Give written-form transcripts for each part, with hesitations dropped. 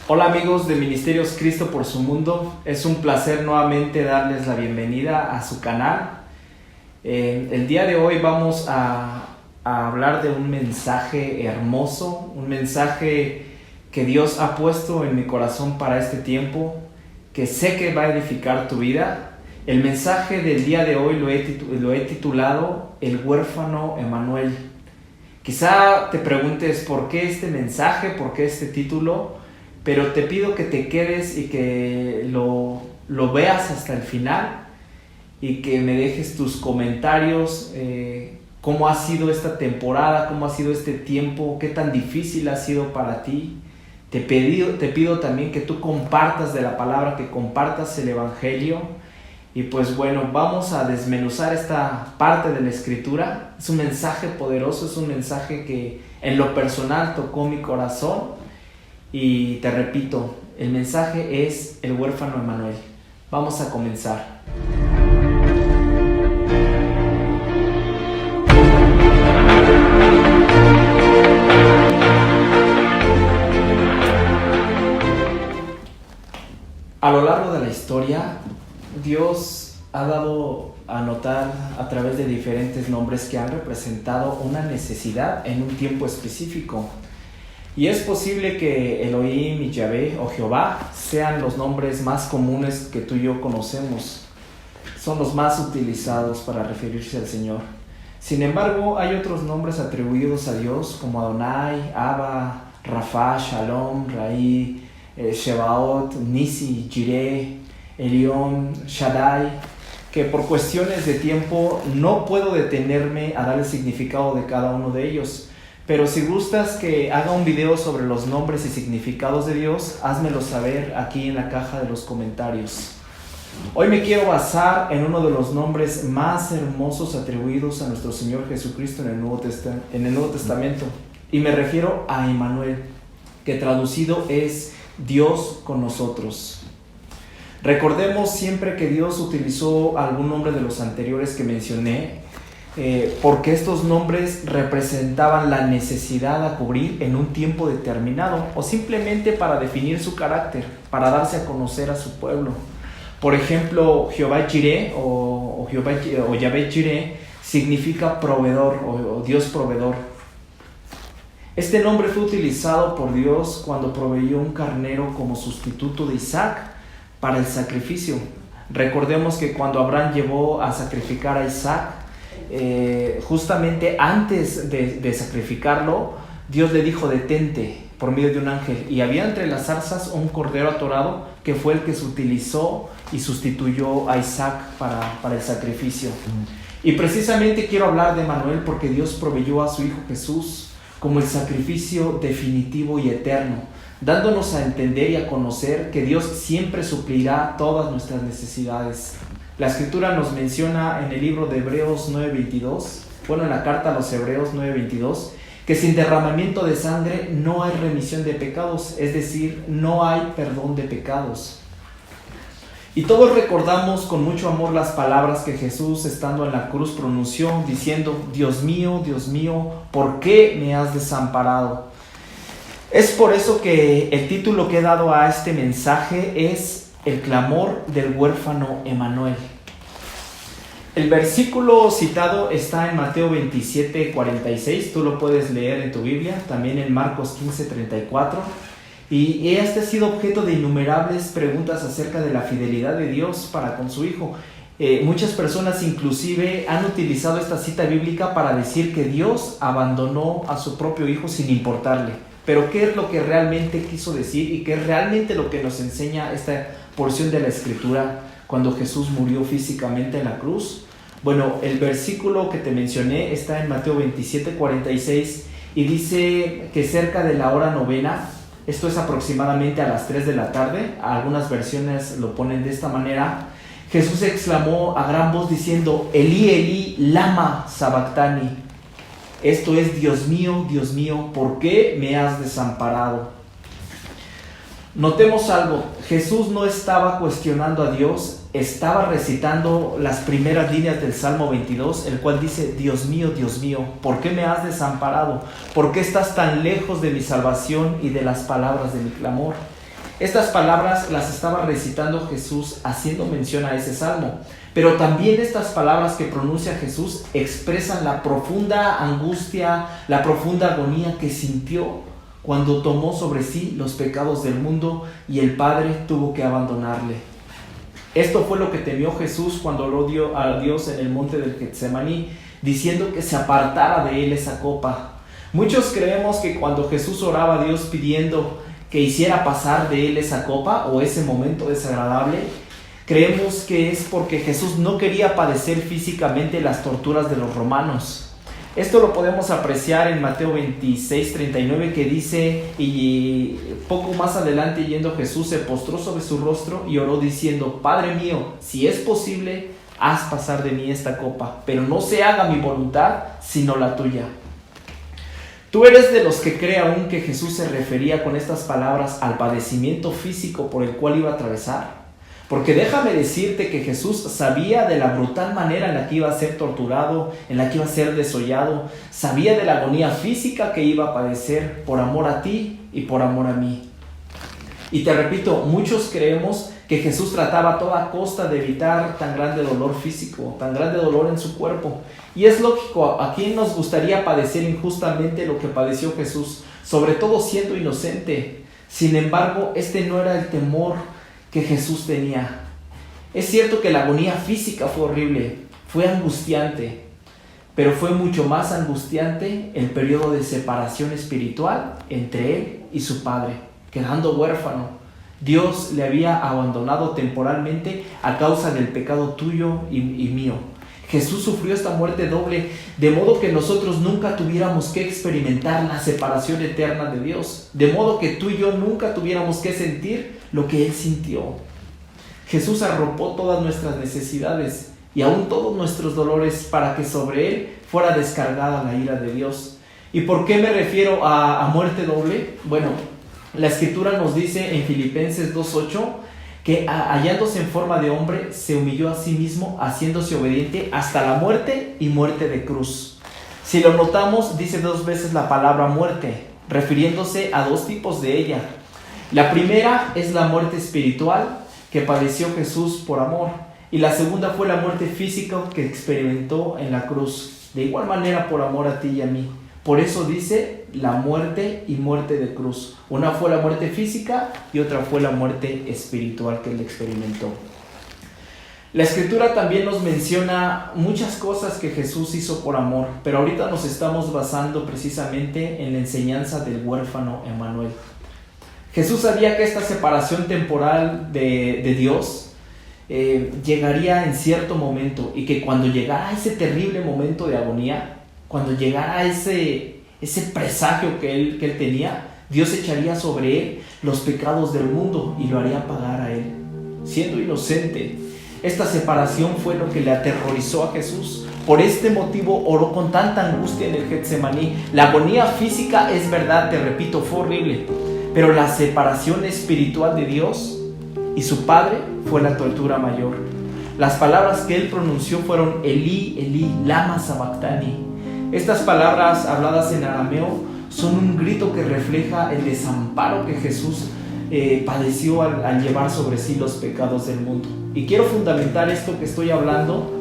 Hola amigos de Ministerios Cristo por su Mundo, es un placer nuevamente darles la bienvenida a su canal. El día de hoy vamos a hablar de un mensaje hermoso, un mensaje que Dios ha puesto en mi corazón para este tiempo, que sé que va a edificar tu vida. El mensaje del día de hoy lo he titulado El huérfano Emanuel. Quizá te preguntes por qué este mensaje, por qué este título, pero te pido que te quedes y que lo veas hasta el final y que me dejes tus comentarios, cómo ha sido esta temporada, cómo ha sido este tiempo, qué tan difícil ha sido para ti. Te pido también que tú compartas de la palabra, que compartas el evangelio. Y pues bueno, vamos a desmenuzar esta parte de la escritura. Es un mensaje poderoso, es un mensaje que en lo personal tocó mi corazón. Y te repito, el mensaje es el huérfano Emanuel. Vamos a comenzar. A lo largo de la historia, Dios ha dado a notar a través de diferentes nombres que han representado una necesidad en un tiempo específico. Y es posible que Elohim y Yahvé o Jehová sean los nombres más comunes que tú y yo conocemos. Son los más utilizados para referirse al Señor. Sin embargo, hay otros nombres atribuidos a Dios como Adonai, Abba, Rafa, Shalom, Raí, Shebaot, Nisi, Jireh, Elión, Shaddai, que por cuestiones de tiempo no puedo detenerme a dar el significado de cada uno de ellos. Pero si gustas que haga un video sobre los nombres y significados de Dios, házmelo saber aquí en la caja de los comentarios. Hoy me quiero basar en uno de los nombres más hermosos atribuidos a nuestro Señor Jesucristo en el Nuevo Testamento. Y me refiero a Emanuel, que traducido es Dios con nosotros. Recordemos siempre que Dios utilizó algún nombre de los anteriores que mencioné, porque estos nombres representaban la necesidad a cubrir en un tiempo determinado o simplemente para definir su carácter, para darse a conocer a su pueblo. Por ejemplo, Jehová Jireh o Yahvé Jireh significa proveedor o Dios proveedor. Este nombre fue utilizado por Dios cuando proveyó un carnero como sustituto de Isaac para el sacrificio. Recordemos que cuando Abraham llevó a sacrificar a Isaac, justamente antes de sacrificarlo, Dios le dijo: detente, por medio de un ángel, y había entre las zarzas un cordero atorado que fue el que se utilizó y sustituyó a Isaac para el sacrificio. Y precisamente quiero hablar de Emanuel porque Dios proveyó a su Hijo Jesús como el sacrificio definitivo y eterno, dándonos a entender y a conocer que Dios siempre suplirá todas nuestras necesidades. La Escritura nos menciona en el libro de Hebreos 9:22, en la carta a los Hebreos 9:22, que sin derramamiento de sangre no hay remisión de pecados, es decir, no hay perdón de pecados. Y todos recordamos con mucho amor las palabras que Jesús, estando en la cruz, pronunció diciendo: Dios mío, ¿por qué me has desamparado? Es por eso que el título que he dado a este mensaje es el clamor del huérfano Emanuel. El versículo citado está en Mateo 27:46, tú lo puedes leer en tu Biblia, también en Marcos 15:34, y este ha sido objeto de innumerables preguntas acerca de la fidelidad de Dios para con su Hijo. Muchas personas inclusive han utilizado esta cita bíblica para decir que Dios abandonó a su propio Hijo sin importarle. Pero ¿qué es lo que realmente quiso decir y qué es realmente lo que nos enseña esta porción de la Escritura cuando Jesús murió físicamente en la cruz? Bueno, el versículo que te mencioné está en Mateo 27:46 y dice que cerca de la hora novena, esto es aproximadamente a las 3 de la tarde, algunas versiones lo ponen de esta manera, Jesús exclamó a gran voz diciendo: Elí, Elí, lama sabactani. Esto es: Dios mío, ¿por qué me has desamparado? Notemos algo, Jesús no estaba cuestionando a Dios, estaba recitando las primeras líneas del Salmo 22, el cual dice: Dios mío, ¿por qué me has desamparado? ¿Por qué estás tan lejos de mi salvación y de las palabras de mi clamor? Estas palabras las estaba recitando Jesús haciendo mención a ese salmo. Pero también estas palabras que pronuncia Jesús expresan la profunda angustia, la profunda agonía que sintió cuando tomó sobre sí los pecados del mundo y el Padre tuvo que abandonarle. Esto fue lo que temió Jesús cuando oró a Dios en el monte del Getsemaní, diciendo que se apartara de él esa copa. Muchos creemos que cuando Jesús oraba a Dios pidiendo que hiciera pasar de él esa copa o ese momento desagradable, creemos que es porque Jesús no quería padecer físicamente las torturas de los romanos. Esto lo podemos apreciar en Mateo 26:39, que dice: y poco más adelante yendo Jesús se postró sobre su rostro y oró diciendo: Padre mío, si es posible, haz pasar de mí esta copa, pero no se haga mi voluntad, sino la tuya. ¿Tú eres de los que cree aún que Jesús se refería con estas palabras al padecimiento físico por el cual iba a atravesar? Porque déjame decirte que Jesús sabía de la brutal manera en la que iba a ser torturado, en la que iba a ser desollado, sabía de la agonía física que iba a padecer por amor a ti y por amor a mí. Y te repito, muchos creemos que Jesús trataba a toda costa de evitar tan grande dolor físico, tan grande dolor en su cuerpo. Y es lógico, ¿a quién nos gustaría padecer injustamente lo que padeció Jesús? Sobre todo siendo inocente. Sin embargo, este no era el temor que Jesús tenía. Es cierto que la agonía física fue horrible, fue angustiante, pero fue mucho más angustiante el periodo de separación espiritual entre él y su Padre, quedando huérfano. Dios le había abandonado temporalmente a causa del pecado tuyo y mío. Jesús sufrió esta muerte doble, de modo que nosotros nunca tuviéramos que experimentar la separación eterna de Dios, de modo que tú y yo nunca tuviéramos que sentir lo que Él sintió. Jesús arropó todas nuestras necesidades y aún todos nuestros dolores para que sobre Él fuera descargada la ira de Dios. ¿Y por qué me refiero a muerte doble? Bueno, la Escritura nos dice en Filipenses 2:8 que hallándose en forma de hombre, se humilló a sí mismo, haciéndose obediente hasta la muerte y muerte de cruz. Si lo notamos, dice 2 veces la palabra muerte, refiriéndose a 2 tipos de ella. La primera es la muerte espiritual que padeció Jesús por amor, y la segunda fue la muerte física que experimentó en la cruz, de igual manera por amor a ti y a mí. Por eso dice la muerte y muerte de cruz. Una fue la muerte física y otra fue la muerte espiritual que él experimentó. La Escritura también nos menciona muchas cosas que Jesús hizo por amor, pero ahorita nos estamos basando precisamente en la enseñanza del huérfano Emmanuel. Jesús sabía que esta separación temporal de Dios llegaría en cierto momento, y que cuando llegara ese terrible momento de agonía, cuando llegara ese presagio que él tenía, Dios echaría sobre él los pecados del mundo y lo haría pagar a él, siendo inocente. Esta separación fue lo que le aterrorizó a Jesús. Por este motivo oró con tanta angustia en el Getsemaní. La agonía física, es verdad, te repito, fue horrible, pero la separación espiritual de Dios y su Padre fue la tortura mayor. Las palabras que él pronunció fueron: Elí, Elí, lama sabactani. Estas palabras habladas en arameo son un grito que refleja el desamparo que Jesús padeció al llevar sobre sí los pecados del mundo. Y quiero fundamentar esto que estoy hablando.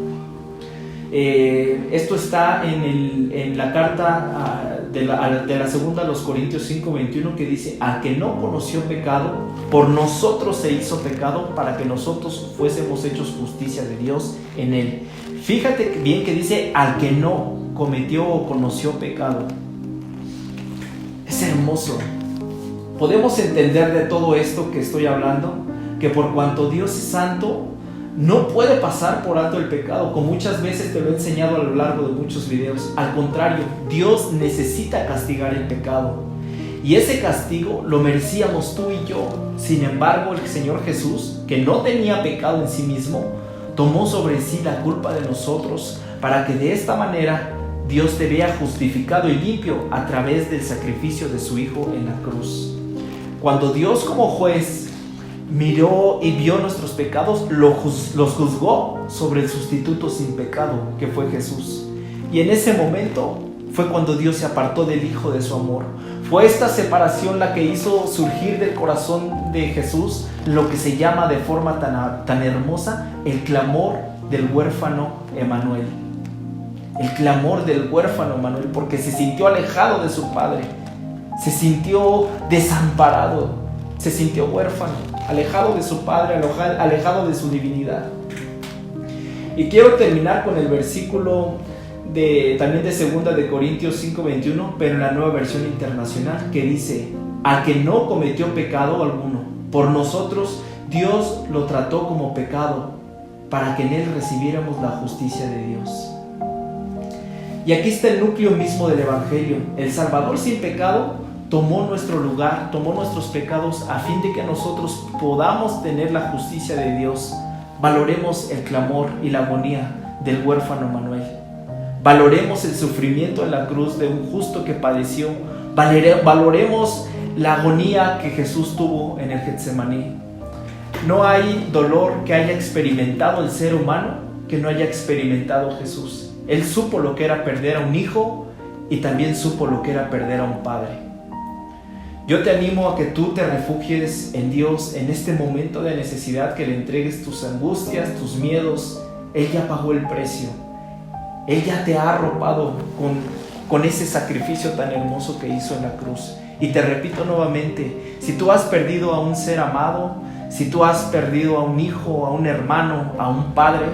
Esto está en la carta de la segunda a los Corintios 5:21, que dice: al que no conoció pecado, por nosotros se hizo pecado, para que nosotros fuésemos hechos justicia de Dios en él. Fíjate bien que dice al que no cometió o conoció pecado. Es hermoso. Podemos entender de todo esto que estoy hablando que por cuanto Dios es santo, no puede pasar por alto el pecado, como muchas veces te lo he enseñado a lo largo de muchos videos. Al contrario, Dios necesita castigar el pecado, y ese castigo lo merecíamos tú y yo. Sin embargo, el Señor Jesús, que no tenía pecado en sí mismo, tomó sobre sí la culpa de nosotros, para que de esta manera Dios te vea justificado y limpio a través del sacrificio de su Hijo en la cruz. Cuando Dios, como juez, miró y vio nuestros pecados, los juzgó sobre el sustituto sin pecado, que fue Jesús. Y en ese momento fue cuando Dios se apartó del Hijo de su amor. Fue esta separación la que hizo surgir del corazón de Jesús lo que se llama de forma tan hermosa el clamor del huérfano Emanuel. El clamor del huérfano Emanuel, porque se sintió alejado de su padre, se sintió desamparado, se sintió huérfano, alejado de su padre, alejado de su divinidad. Y quiero terminar con el versículo también de 2 de Corintios 5:21, pero en la Nueva Versión Internacional, que dice: al que no cometió pecado alguno, por nosotros Dios lo trató como pecado, para que en él recibiéramos la justicia de Dios. Y aquí está el núcleo mismo del Evangelio. El Salvador sin pecado tomó nuestro lugar, tomó nuestros pecados, a fin de que nosotros podamos tener la justicia de Dios. Valoremos el clamor y la agonía del huérfano Emanuel. Valoremos el sufrimiento en la cruz de un justo que padeció. Valoremos la agonía que Jesús tuvo en el Getsemaní. No hay dolor que haya experimentado el ser humano que no haya experimentado Jesús. Él supo lo que era perder a un hijo y también supo lo que era perder a un padre. Yo te animo a que tú te refugies en Dios en este momento de necesidad, que le entregues tus angustias, tus miedos. Él ya pagó el precio. Él ya te ha arropado con ese sacrificio tan hermoso que hizo en la cruz. Y te repito nuevamente, si tú has perdido a un ser amado, si tú has perdido a un hijo, a un hermano, a un padre,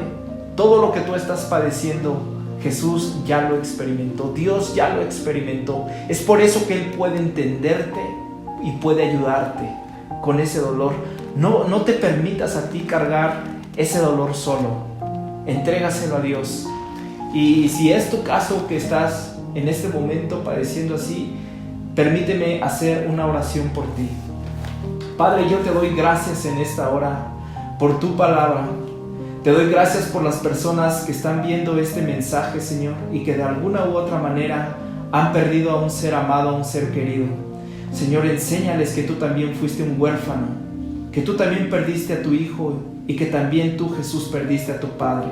todo lo que tú estás padeciendo, Jesús ya lo experimentó, Dios ya lo experimentó. Es por eso que Él puede entenderte y puede ayudarte con ese dolor. No te permitas a ti cargar ese dolor solo. Entrégaselo a Dios. Y si es tu caso, que estás en este momento padeciendo así, permíteme hacer una oración por ti. Padre, yo te doy gracias en esta hora por tu palabra. Te doy gracias por las personas que están viendo este mensaje, Señor, y que de alguna u otra manera han perdido a un ser amado, a un ser querido. Señor, enséñales que tú también fuiste un huérfano, que tú también perdiste a tu hijo y que también tú, Jesús, perdiste a tu padre.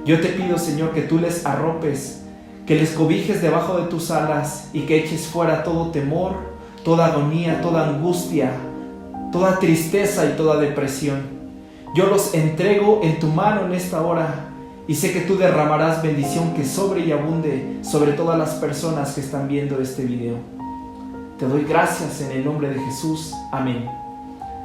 Yo te pido, Señor, que tú les arropes, que les cobijes debajo de tus alas y que eches fuera todo temor, toda agonía, toda angustia, toda tristeza y toda depresión. Yo los entrego en tu mano en esta hora y sé que tú derramarás bendición que sobre y abunde sobre todas las personas que están viendo este video. Te doy gracias en el nombre de Jesús. Amén.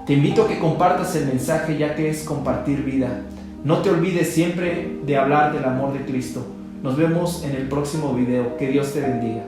Te invito a que compartas el mensaje, ya que es compartir vida. No te olvides siempre de hablar del amor de Cristo. Nos vemos en el próximo video. Que Dios te bendiga.